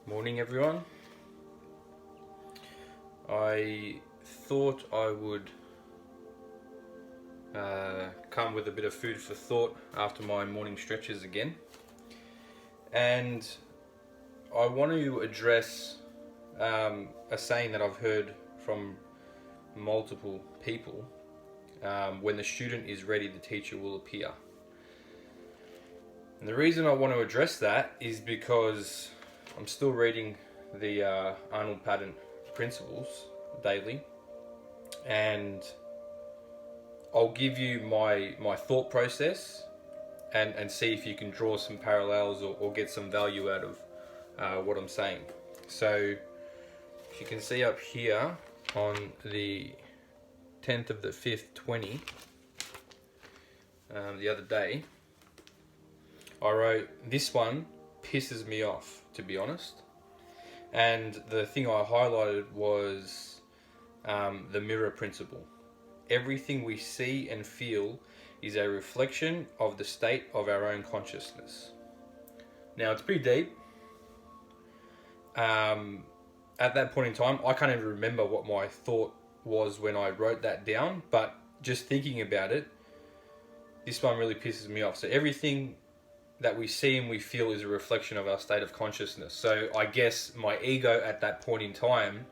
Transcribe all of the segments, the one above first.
Morning, everyone. I thought I would come with a bit of food for thought after my morning stretches again, and I want to address a saying that I've heard from multiple people. When the student is ready, the teacher will appear. And the reason I want to address that is because I'm still reading the Arnold Patent Principles daily, and I'll give you my thought process and see if you can draw some parallels or get some value out of what I'm saying. So if you can see up here on the 10th of the 5th 20, the other day, I wrote, "This one pisses me off, to be honest." And the thing I highlighted was the mirror principle. Everything we see and feel is a reflection of the state of our own consciousness. Now, it's pretty deep. At that point in time, I can't even remember what my thought was when I wrote that down, but just thinking about it, this one really pisses me off. So everything that we see and we feel is a reflection of our state of consciousness. So I guess my ego at that point in time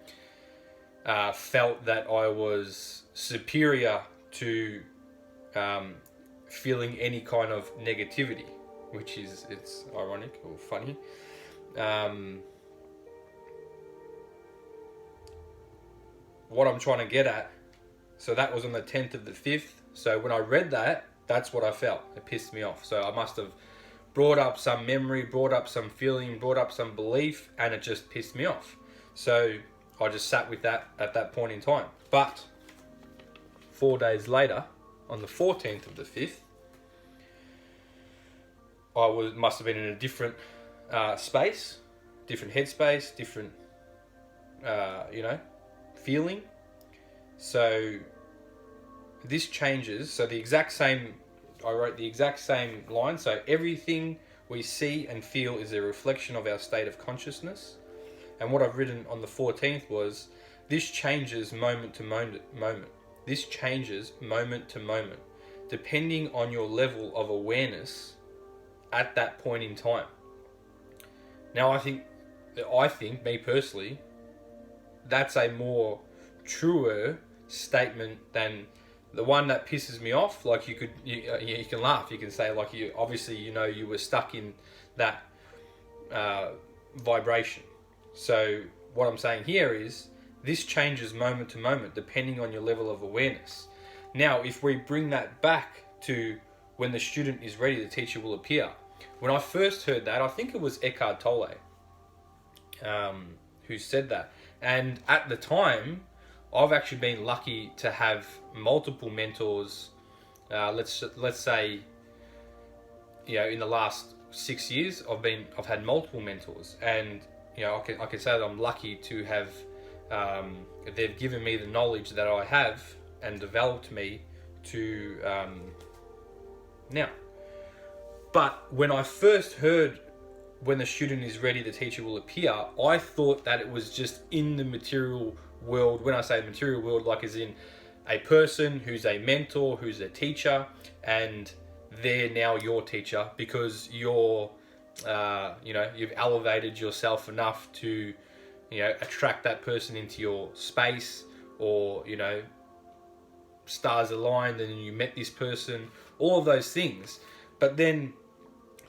felt that I was superior to feeling any kind of negativity, which is, it's ironic or funny. What I'm trying to get at, so that was on the 10th of the 5th. So when I read that, that's what I felt. It pissed me off. So I must have brought up some memory, brought up some feeling, brought up some belief, and it just pissed me off. So I just sat with that at that point in time. But 4 days later, on the 14th of the 5th, must have been in a different space, different headspace, different, feeling. So this changes. So I wrote the exact same line. So everything we see and feel is a reflection of our state of consciousness. And what I've written on the 14th was, this changes moment to moment. This changes moment to moment, depending on your level of awareness at that point in time. Now, I think, me personally, that's a more truer statement than the one that pisses me off. Like you can laugh. You can say, like, you were stuck in that vibration. So what I'm saying here is, this changes moment to moment depending on your level of awareness. Now, if we bring that back to when the student is ready, the teacher will appear. When I first heard that, I think it was Eckhart Tolle who said that. And at the time, I've actually been lucky to have multiple mentors. Let's say, in the last 6 years, I've had multiple mentors, and I can say that I'm lucky to have. They've given me the knowledge that I have and developed me to now. But when I first heard, when the student is ready, the teacher will appear, I thought that it was just in the material world. When I say material world, like as in a person who's a mentor, who's a teacher, and they're now your teacher because you've elevated yourself enough to, attract that person into your space, or, stars aligned and you met this person, all of those things. But then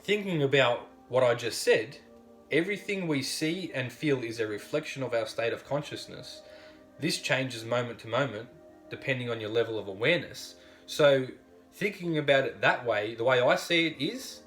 thinking about what I just said, everything we see and feel is a reflection of our state of consciousness. This changes moment to moment, depending on your level of awareness. So thinking about it that way, the way I see it is,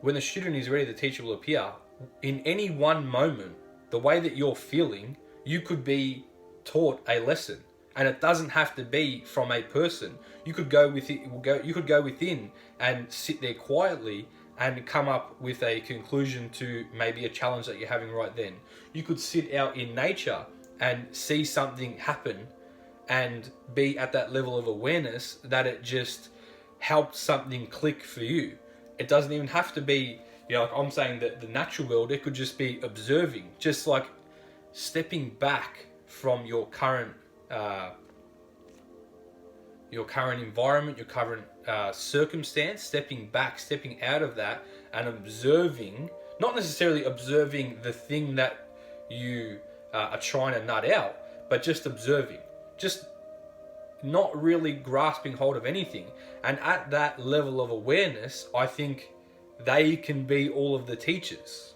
when the student is ready, the teacher will appear. In any one moment, the way that you're feeling, you could be taught a lesson. And it doesn't have to be from a person. You could go within and sit there quietly and come up with a conclusion to maybe a challenge that you're having right then. You could sit out in nature and see something happen and be at that level of awareness that it just helped something click for you. It doesn't even have to be like I'm saying that the natural world, it could just be observing, just like stepping back from your current environment, your current circumstance, stepping back, stepping out of that, and observing, not necessarily observing the thing that you are trying to nut out, but just observing, just not really grasping hold of anything. And at that level of awareness, I think they can be all of the teachers.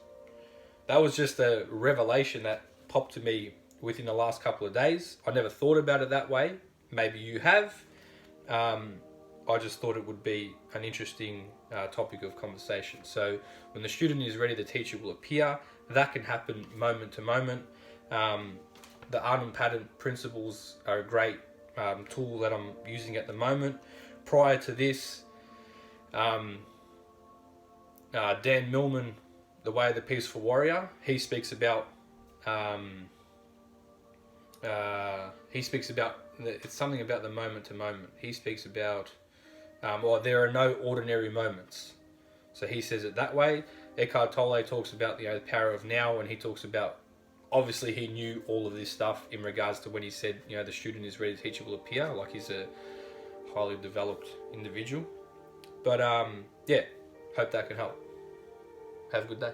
That was just a revelation that popped to me within the last couple of days. I never thought about it that way. Maybe you have. I just thought it would be an interesting topic of conversation. So when the student is ready, the teacher will appear. That can happen moment to moment. The Arnold Pattern principles are a great tool that I'm using at the moment. Prior to this, Dan Millman, The Way of the Peaceful Warrior, he speaks about it's something about the moment to moment. He speaks about there are no ordinary moments. So he says it that way. Eckhart Tolle talks about the power of now, and he talks about, obviously he knew all of this stuff in regards to when he said, the student is ready, the teacher will appear, like he's a highly developed individual. But hope that can help. Have a good day.